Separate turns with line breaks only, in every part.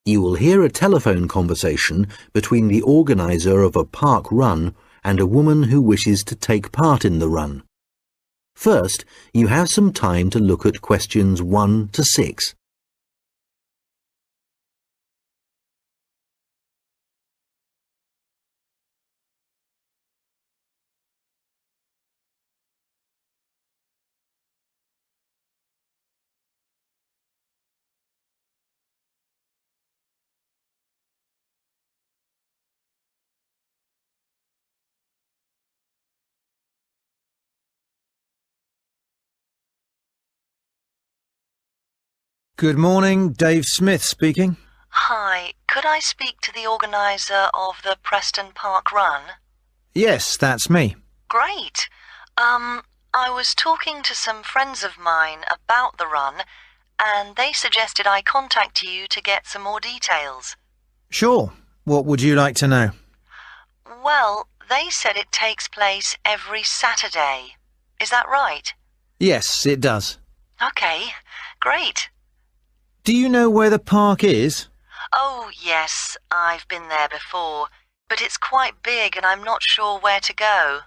You will hear a telephone conversation between the organizer of a park run and a woman who wishes to take part in the run. First, you have some time to look at questions 1 to 6.
Good morning, Dave Smith speaking.
Hi, could I speak to the organiser of the Preston Park Run?
Yes, that's me.
Great. I was talking to some friends of mine about the run, and they suggested I contact you to get some more details.
Sure. What would you like to know?
Well, they said it takes place every Saturday. Is that right?
Yes, it does.
Okay, great.
Do you know where the park is?
Oh, yes, I've been there before, but it's quite big and I'm not sure where to go.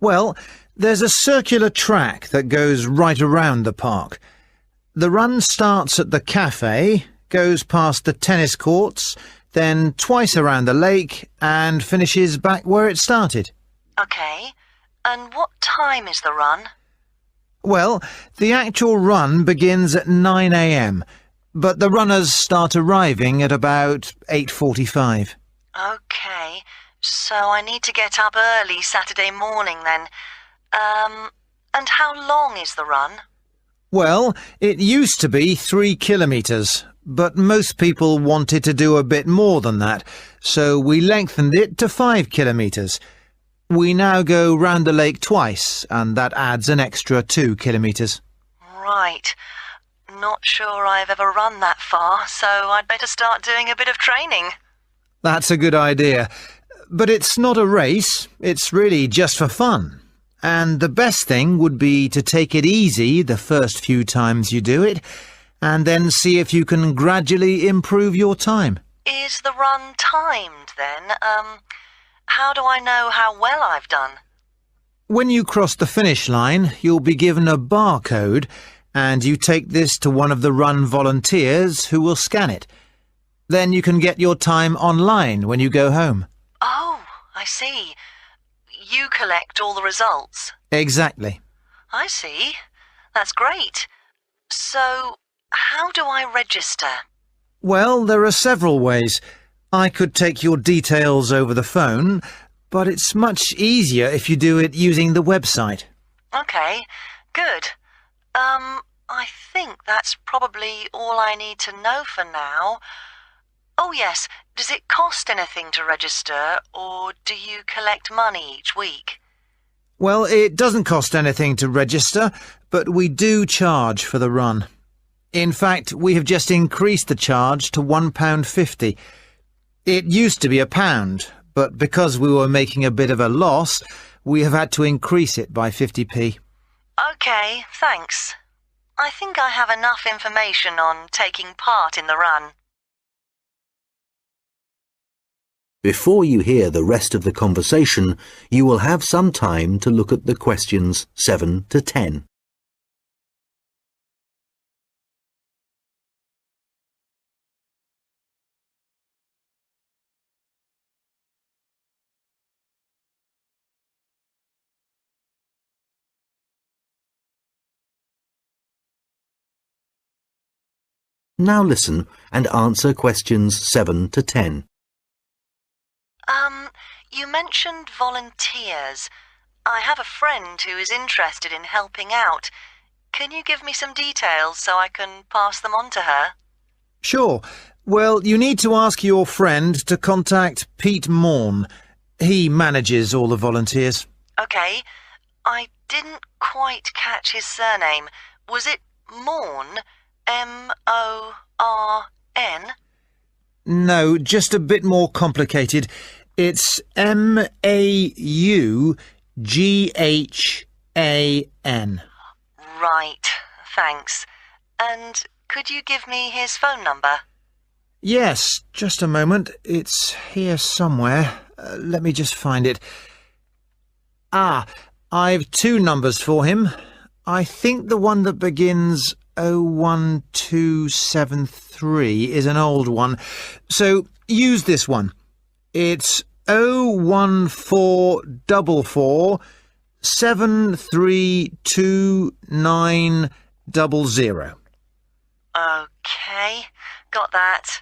Well, there's a circular track that goes right around the park. The run starts at the cafe, goes past the tennis courts, then twice around the lake and finishes back where it started.
Okay, and what time is the run?
Well, the actual run begins at 9 a.m, but the runners start arriving at about 8:45.
Okay, so I need to get up early Saturday morning then. And how long is the run?
Well, it used to be 3 kilometres, but most people wanted to do a bit more than that, so we lengthened it to 5 kilometres. We now go round the lake twice, and that adds an extra 2 kilometres.
Right. Not sure I've ever run that far, so I'd better start doing a bit of training.
That's a good idea. But it's not a race, it's really just for fun. And the best thing would be to take it easy the first few times you do it, and then see if you can gradually improve your time.
Is the run timed then? How do I know how well I've done?
When you cross the finish line, you'll be given a barcode, and you take this to one of the run volunteers who will scan it. Then you can get your time online when you go home.
Oh, I see. You collect all the results.
Exactly.
I see. That's great. So, how do I register?
Well, there are several ways. I could take your details over the phone, but it's much easier if you do it using the website.
Okay, good. I think that's probably all I need to know for now. Oh yes, does it cost anything to register, or do you collect money each week?
Well, it doesn't cost anything to register, but we do charge for the run. In fact, we have just increased the charge to £1.50. It used to be £1, but because we were making a bit of a loss, we have had to increase it by 50p.
Okay, thanks. I think I have enough information on taking part in the run.
Before you hear the rest of the conversation, you will have some time to look at the questions 7 to 10. Now listen and answer questions 7 to 10.
You mentioned volunteers. I have a friend who is interested in helping out. Can you give me some details so I can pass them on to her?
Sure. Well, you need to ask your friend to contact Pete Morn. He manages all the volunteers.
Okay. I didn't quite catch his surname. Was it Morn? M-O-R-N?
No, just a bit more complicated. It's M-A-U-G-H-A-N.
Right, thanks. And could you give me his phone number?
Yes, just a moment. It's here somewhere. Let me just find it. Ah, I've two numbers for him. I think the one that begins 01273 is an old one, so use this one. It's 01444 732900.
Okay, got that.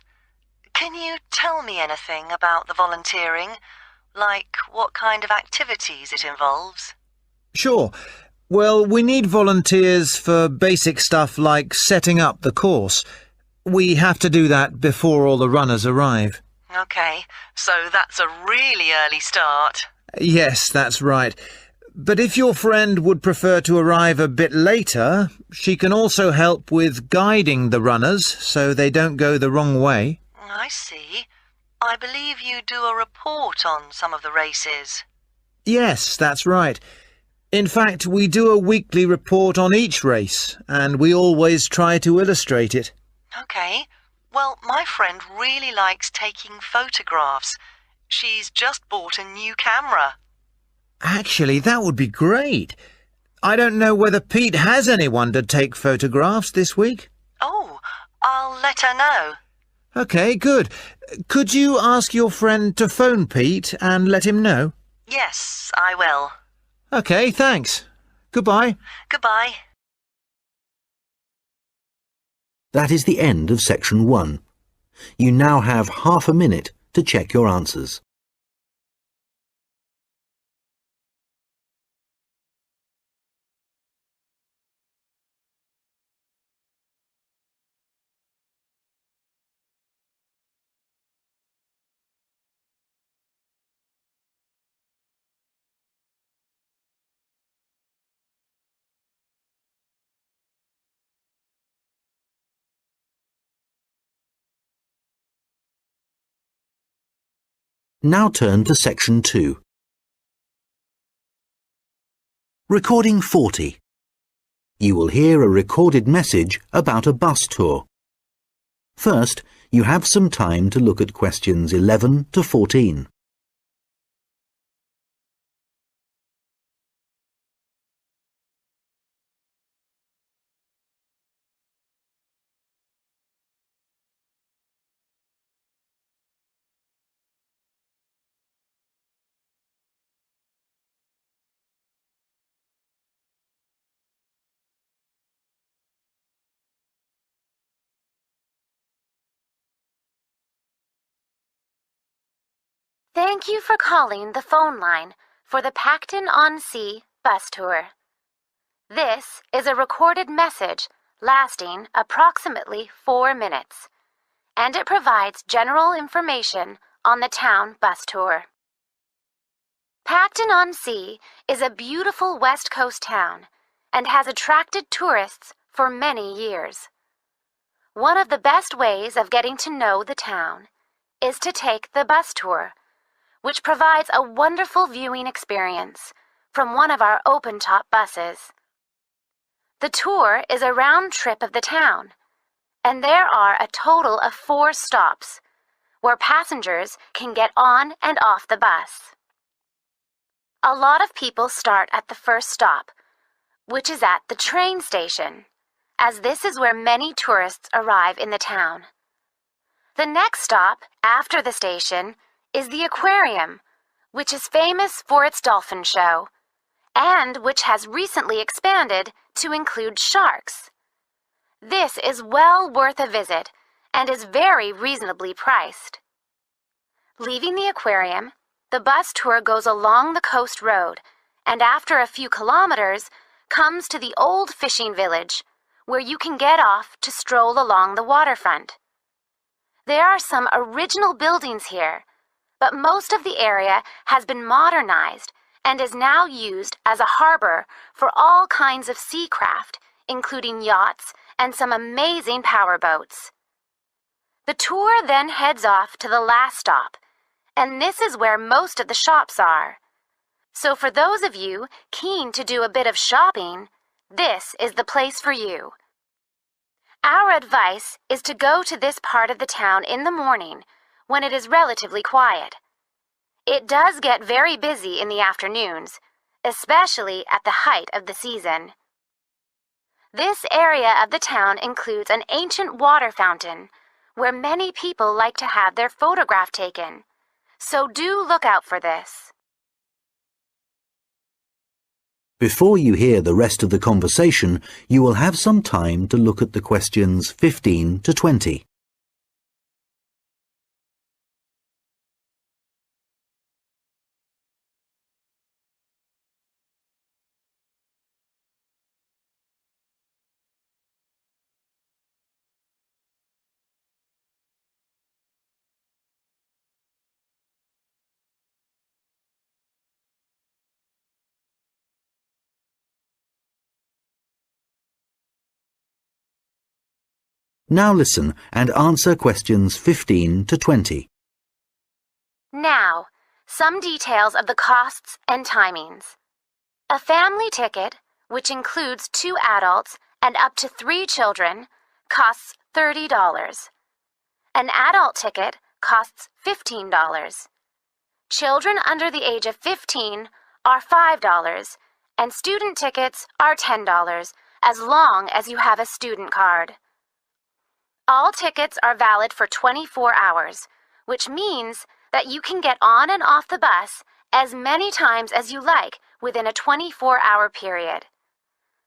Can you tell me anything about the volunteering? Like what kind of activities it involves?
Sure. Well, we need volunteers for basic stuff like setting up the course. We have to do that before all the runners arrive.
Okay, so that's a really early start.
Yes, that's right. But if your friend would prefer to arrive a bit later, she can also help with guiding the runners so they don't go the wrong way.
I see. I believe you do a report on some of the races.
Yes, that's right. In fact, we do a weekly report on each race, and we always try to illustrate it.
Okay. Well, my friend really likes taking photographs. She's just bought a new camera.
Actually, that would be great. I don't know whether Pete has anyone to take photographs this week.
Oh, I'll let her know.
OK, good. Could you ask your friend to phone Pete and let him know?
Yes, I will.
OK, thanks. Goodbye.
Goodbye.
That is the end of section 1. You now have half a minute to check your answers. Now turn to section 2. Recording 40. You will hear a recorded message about a bus tour. First, you have some time to look at questions 11 to 14.
Thank you for calling the phone line for the Pacton-on-Sea bus tour. This is a recorded message lasting approximately 4 minutes, and it provides general information on the town bus tour. Pacton-on-Sea is a beautiful West Coast town and has attracted tourists for many years. One of the best ways of getting to know the town is to take the bus tour, which provides a wonderful viewing experience from one of our open-top buses. The tour is a round trip of the town, and there are a total of 4 stops where passengers can get on and off the bus. A lot of people start at the first stop, which is at the train station, as this is where many tourists arrive in the town. The next stop after the station is the aquarium, which is famous for its dolphin show, and which has recently expanded to include sharks. This is well worth a visit and is very reasonably priced. Leaving the aquarium, the bus tour goes along the coast road and after a few kilometers comes to the old fishing village, where you can get off to stroll along the waterfront. There are some original buildings here, but most of the area has been modernized and is now used as a harbor for all kinds of sea craft, including yachts and some amazing powerboats. The tour then heads off to the last stop, and this is where most of the shops are. So for those of you keen to do a bit of shopping, this is the place for you. Our advice is to go to this part of the town in the morning when it is relatively quiet. It does get very busy in the afternoons, especially at the height of the season. This area of the town includes an ancient water fountain where many people like to have their photograph taken, so do look out for this.
Before you hear the rest of the conversation, you will have some time to look at the questions 15 to 20. Now listen and answer questions 15 to 20.
Now, some details of the costs and timings. A family ticket, which includes 2 adults and up to 3 children, costs $30. An adult ticket costs $15. Children under the age of 15 are $5, and student tickets are $10, as long as you have a student card. All tickets are valid for 24 hours, which means that you can get on and off the bus as many times as you like within a 24-hour period.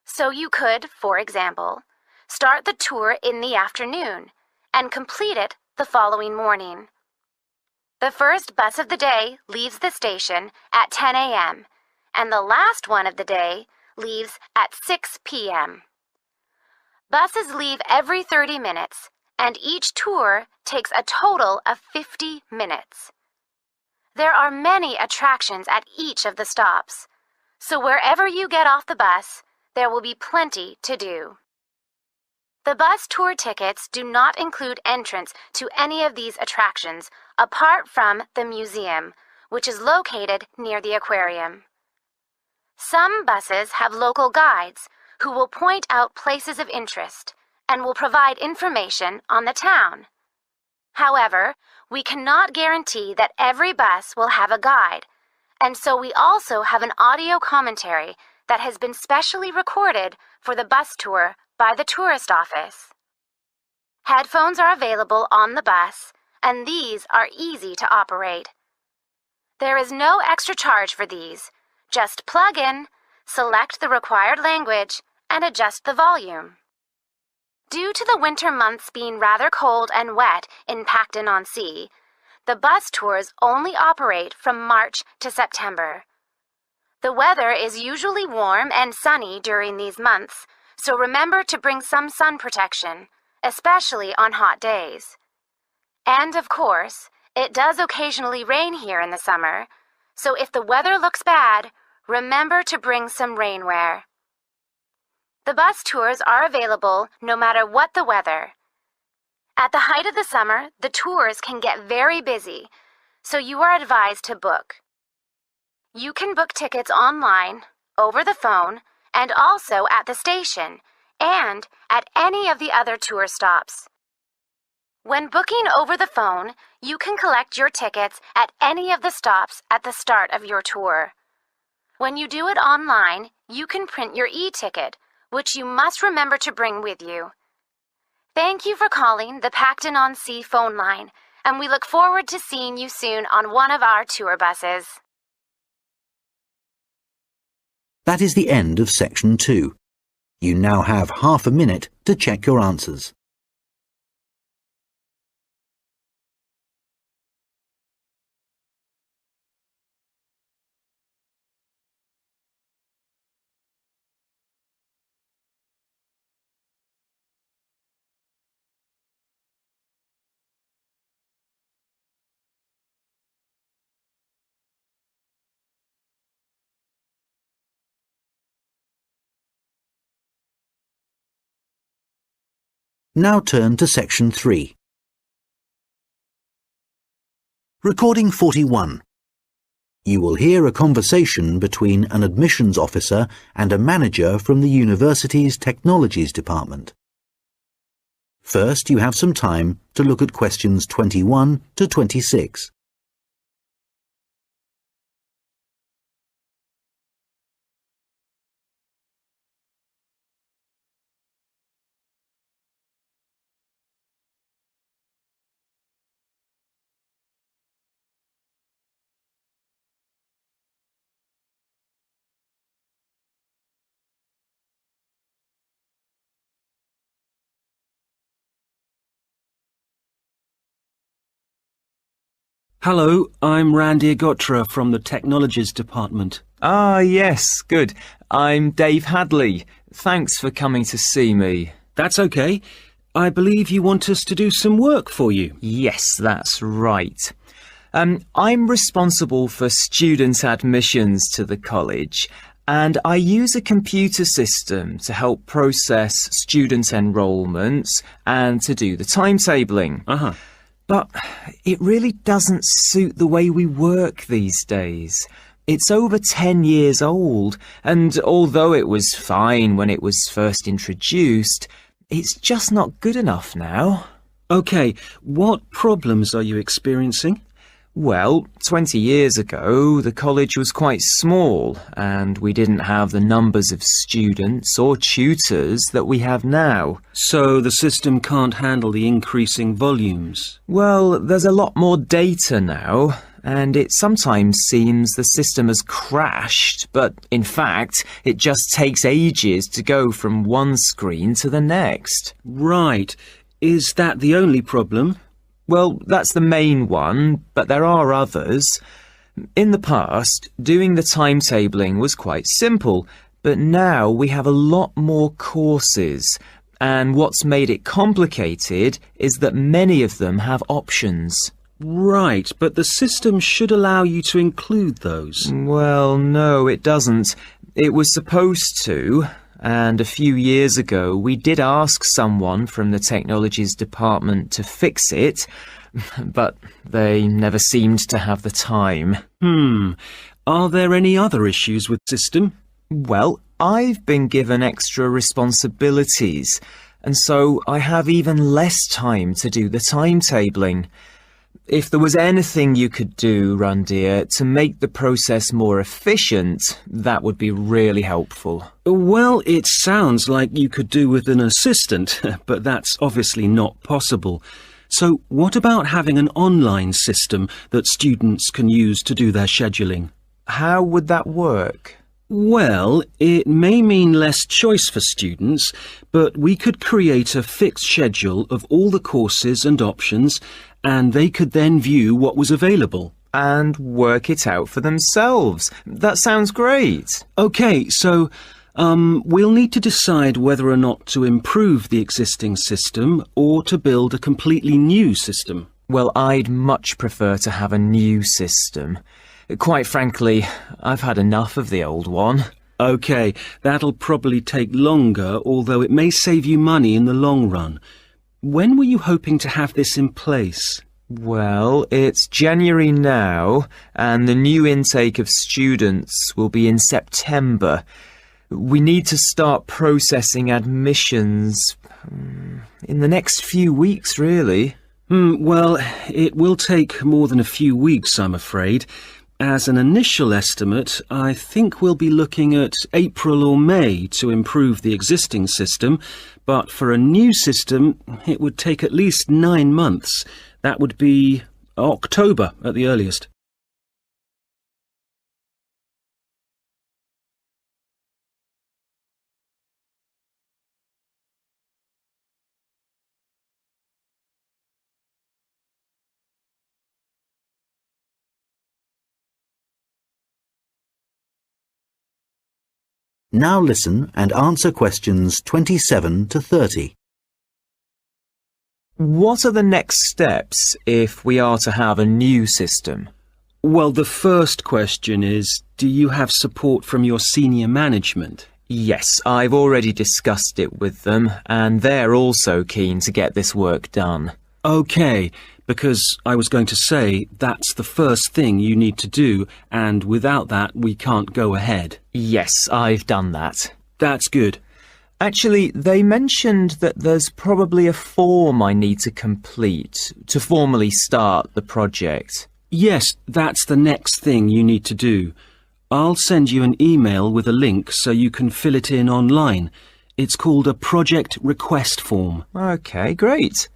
So you could, for example, start the tour in the afternoon and complete it the following morning. The first bus of the day leaves the station at 10 a.m., and the last one of the day leaves at 6 p.m. Buses leave every 30 minutes, and each tour takes a total of 50 minutes. There are many attractions at each of the stops, so wherever you get off the bus, there will be plenty to do. The bus tour tickets do not include entrance to any of these attractions apart from the museum, which is located near the aquarium. Some buses have local guides who will point out places of interest and will provide information on the town. However, we cannot guarantee that every bus will have a guide, and so we also have an audio commentary that has been specially recorded for the bus tour by the tourist office. Headphones are available on the bus, and these are easy to operate. There is no extra charge for these. Just plug in, select the required language, and adjust the volume. Due to the winter months being rather cold and wet in Pacton-on-Sea, the bus tours only operate from March to September. The weather is usually warm and sunny during these months, so remember to bring some sun protection, especially on hot days. And of course, it does occasionally rain here in the summer, so if the weather looks bad, remember to bring some rainwear. The bus tours are available no matter what the weather. At the height of the summer, the tours can get very busy, so you are advised to book. You can book tickets online, over the phone, and also at the station, and at any of the other tour stops. When booking over the phone, you can collect your tickets at any of the stops at the start of your tour. When you do it online, you can print your e-ticket, which you must remember to bring with you. Thank you for calling the Pacton-on-Sea phone line, and we look forward to seeing you soon on one of our tour buses.
That is the end of section 2. You now have half a minute to check your answers. Now turn to section 3. Recording 41. You will hear a conversation between an admissions officer and a manager from the university's technologies department. First, you have some time to look at questions 21 to 26.
Hello, I'm Randy Agotra from the Technologies Department.
Ah, yes, good. I'm Dave Hadley. Thanks for coming to see me.
That's okay. I believe you want us to do some work for you.
Yes, that's right. I'm responsible for student admissions to the college, and I use a computer system to help process student enrolments and to do the timetabling. But it really doesn't suit the way we work these days. It's over 10 years old, and although it was fine when it was first introduced, it's just not good enough now.
Okay, what problems are you experiencing?
Well, 20 years ago, the college was quite small, and we didn't have the numbers of students or tutors that we have now.
So the system can't handle the increasing volumes?
Well, there's a lot more data now, and it sometimes seems the system has crashed, but in fact, it just takes ages to go from one screen to the next.
Right. Is that the only problem?
Well, that's the main one, but there are others. In the past, doing the timetabling was quite simple, but now we have a lot more courses, and what's made it complicated is that many of them have options.
Right, but the system should allow you to include those.
Well, no, it doesn't. It was supposed to. And a few years ago, we did ask someone from the Technologies Department to fix it, but they never seemed to have the time.
Are there any other issues with the system?
Well, I've been given extra responsibilities, and so I have even less time to do the timetabling. If there was anything you could do, Randir, to make the process more efficient, that would be really helpful.
Well, it sounds like you could do with an assistant, but that's obviously not possible. So what about having an online system that students can use to do their scheduling?
How would that work?
Well, it may mean less choice for students, but we could create a fixed schedule of all the courses and options, and they could then view what was available.
And work it out for themselves. That sounds great.
Okay, so we'll need to decide whether or not to improve the existing system or to build a completely new system.
Well, I'd much prefer to have a new system. Quite frankly, I've had enough of the old one.
Okay, that'll probably take longer, although it may save you money in the long run. When were you hoping to have this in place?
Well, it's January now, and the new intake of students will be in September. We need to start processing admissions in the next few weeks, really.
Well, it will take more than a few weeks, I'm afraid. As an initial estimate, I think we'll be looking at April or May to improve the existing system, but for a new system, it would take at least 9 months. That would be October at the earliest.
Now listen and answer questions 27 to 30.
What are the next steps if we are to have a new system?
Well, the first question is, do you have support from your senior management?
Yes, I've already discussed it with them, and they're also keen to get this work done.
Okay, because I was going to say that's the first thing you need to do, and without that we can't go ahead.
Yes, I've done that.
That's good.
Actually, they mentioned that there's probably a form I need to complete to formally start the project.
Yes, that's the next thing you need to do. I'll send you an email with a link so you can fill it in online. It's called a project request form.
Okay, great.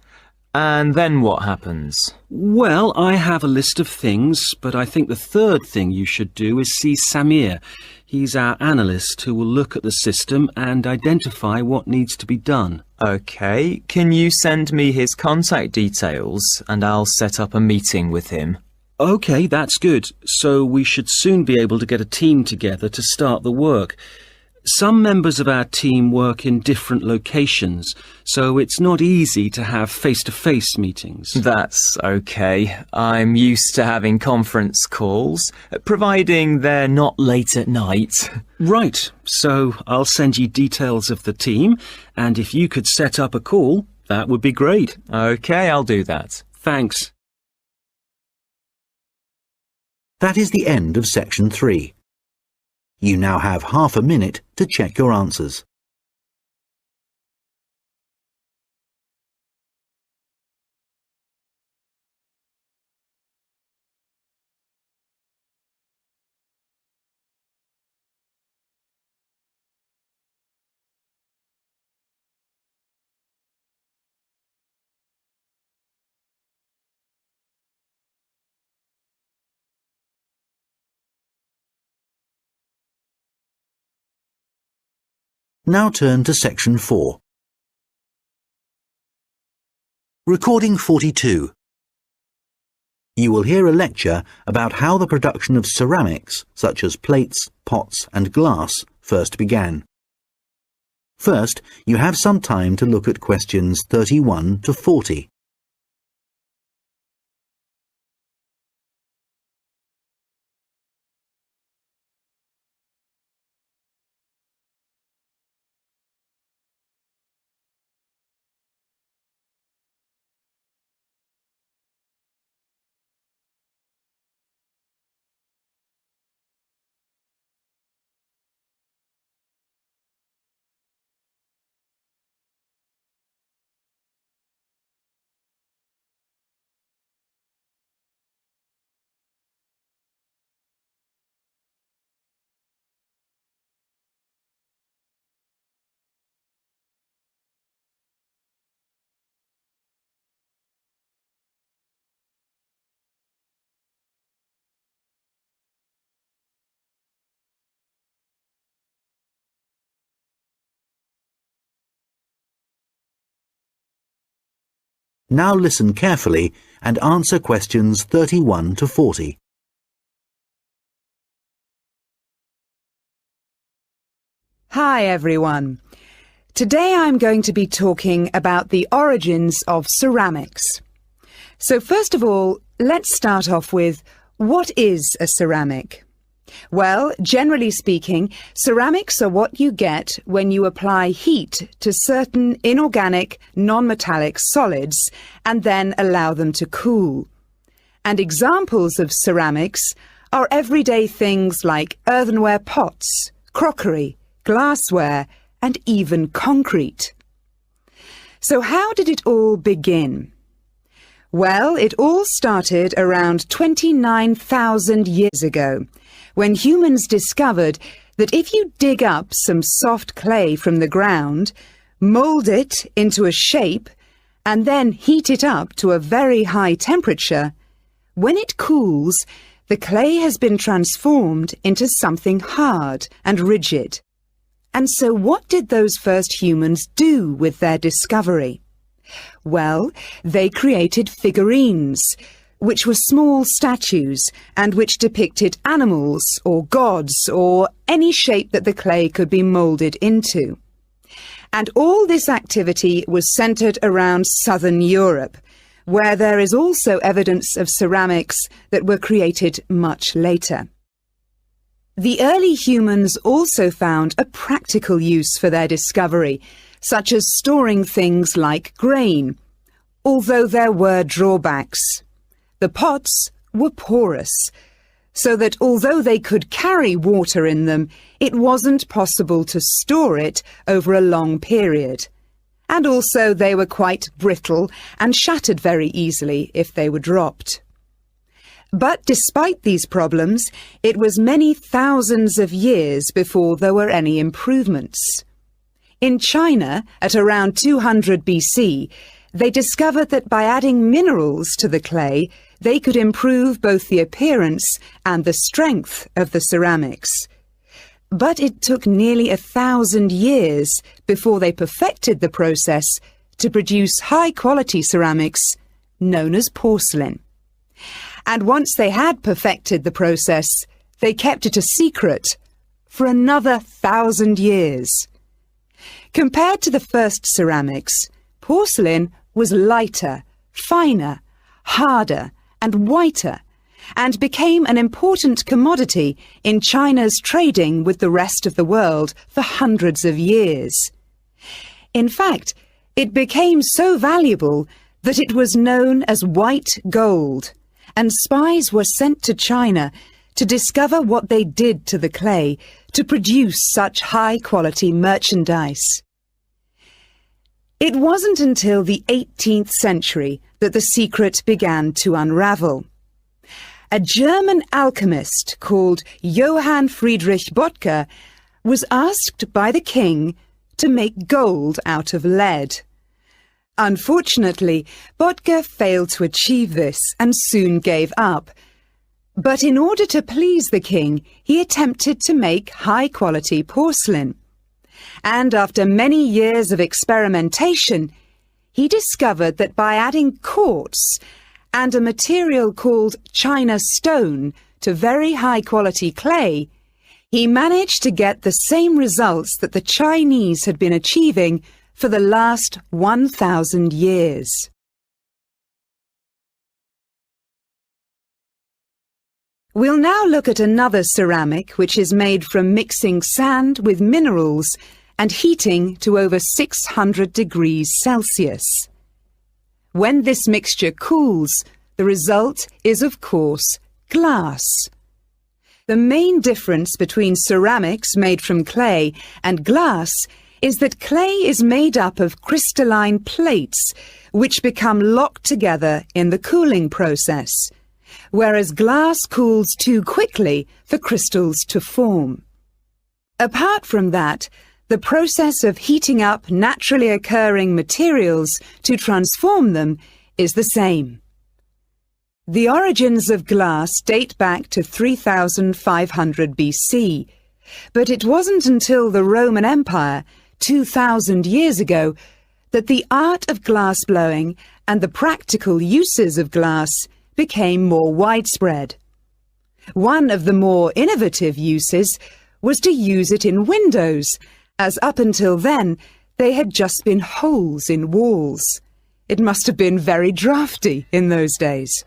And then what happens?
Well, I have a list of things, but I think the third thing you should do is see Samir. He's our analyst who will look at the system and identify what needs to be done.
Okay, can you send me his contact details and I'll set up a meeting with him?
Okay, that's good. So we should soon be able to get a team together to start the work. Some members of our team work in different locations, so it's not easy to have face-to-face meetings.
That's okay. I'm used to having conference calls, providing they're not late at night.
Right, so I'll send you details of the team, and if you could set up a call, that would be great.
Okay, I'll do that.
Thanks.
That is the end of section 3. You now have half a minute to check your answers. Now turn to section 4. Recording 42. You will hear a lecture about how the production of ceramics, such as plates, pots and glass, first began. First, you have some time to look at questions 31 to 40. Now listen carefully and answer questions 31 to 40.
Hi everyone. Today I'm going to be talking about the origins of ceramics. So first of all, let's start off with, what is a ceramic? Well, generally speaking, ceramics are what you get when you apply heat to certain inorganic, non-metallic solids and then allow them to cool. And examples of ceramics are everyday things like earthenware pots, crockery, glassware, and even concrete. So how did it all begin? Well, it all started around 29,000 years ago, when humans discovered that if you dig up some soft clay from the ground, mould it into a shape, and then heat it up to a very high temperature, when it cools, the clay has been transformed into something hard and rigid. And so what did those first humans do with their discovery? Well, they created figurines, which were small statues and which depicted animals or gods or any shape that the clay could be moulded into. And all this activity was centred around southern Europe, where there is also evidence of ceramics that were created much later. The early humans also found a practical use for their discovery, such as storing things like grain, although there were drawbacks. The pots were porous, so that although they could carry water in them, it wasn't possible to store it over a long period. And also they were quite brittle and shattered very easily if they were dropped. But despite these problems, it was many thousands of years before there were any improvements. In China, at around 200 BC, they discovered that by adding minerals to the clay, they could improve both the appearance and the strength of the ceramics. But it took nearly 1,000 years before they perfected the process to produce high-quality ceramics known as porcelain. And once they had perfected the process, they kept it a secret for another 1,000 years. Compared to the first ceramics, porcelain was lighter, finer, harder, and whiter, and became an important commodity in China's trading with the rest of the world for hundreds of years. In fact, it became so valuable that it was known as white gold, and spies were sent to China to discover what they did to the clay to produce such high-quality merchandise. It wasn't until the 18th century that the secret began to unravel. A German alchemist called Johann Friedrich Böttger was asked by the king to make gold out of lead. Unfortunately, Böttger failed to achieve this and soon gave up. But in order to please the king, he attempted to make high-quality porcelain. And after many years of experimentation, he discovered that by adding quartz and a material called China stone to very high-quality clay, he managed to get the same results that the Chinese had been achieving for the last 1,000 years. We'll now look at another ceramic which is made from mixing sand with minerals and heating to over 600 degrees Celsius. When this mixture cools, the result is, of course, glass. The main difference between ceramics made from clay and glass is that clay is made up of crystalline plates which become locked together in the cooling process, whereas glass cools too quickly for crystals to form. Apart from that, the process of heating up naturally occurring materials to transform them is the same. The origins of glass date back to 3,500 BC, but it wasn't until the Roman Empire 2,000 years ago that the art of glassblowing and the practical uses of glass became more widespread. One of the more innovative uses was to use it in windows, as up until then they had just been holes in walls. It must have been very drafty in those days.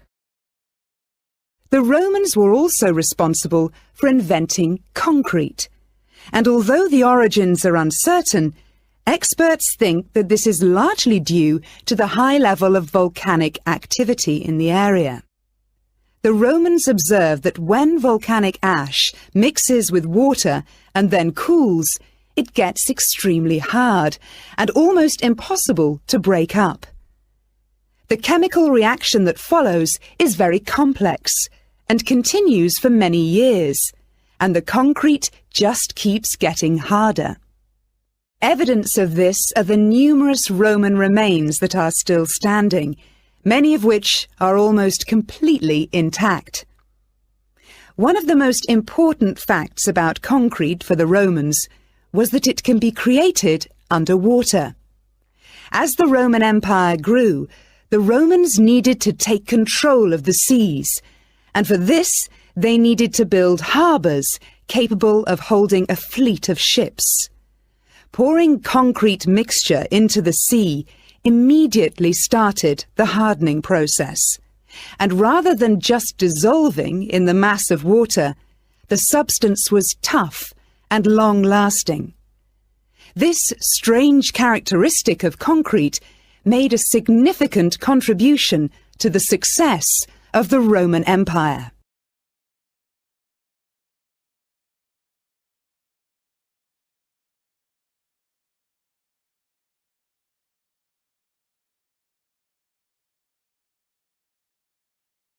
The Romans were also responsible for inventing concrete, and although the origins are uncertain, experts think that this is largely due to the high level of volcanic activity in the area. The Romans observed that when volcanic ash mixes with water and then cools, it gets extremely hard and almost impossible to break up. The chemical reaction that follows is very complex and continues for many years, and the concrete just keeps getting harder. Evidence of this are the numerous Roman remains that are still standing, many of which are almost completely intact. One of the most important facts about concrete for the Romans was that it can be created underwater. As the Roman Empire grew, the Romans needed to take control of the seas, and for this they needed to build harbours capable of holding a fleet of ships. Pouring concrete mixture into the sea immediately started the hardening process, and rather than just dissolving in the mass of water, the substance was tough and long-lasting. This strange characteristic of concrete made a significant contribution to the success of the Roman Empire.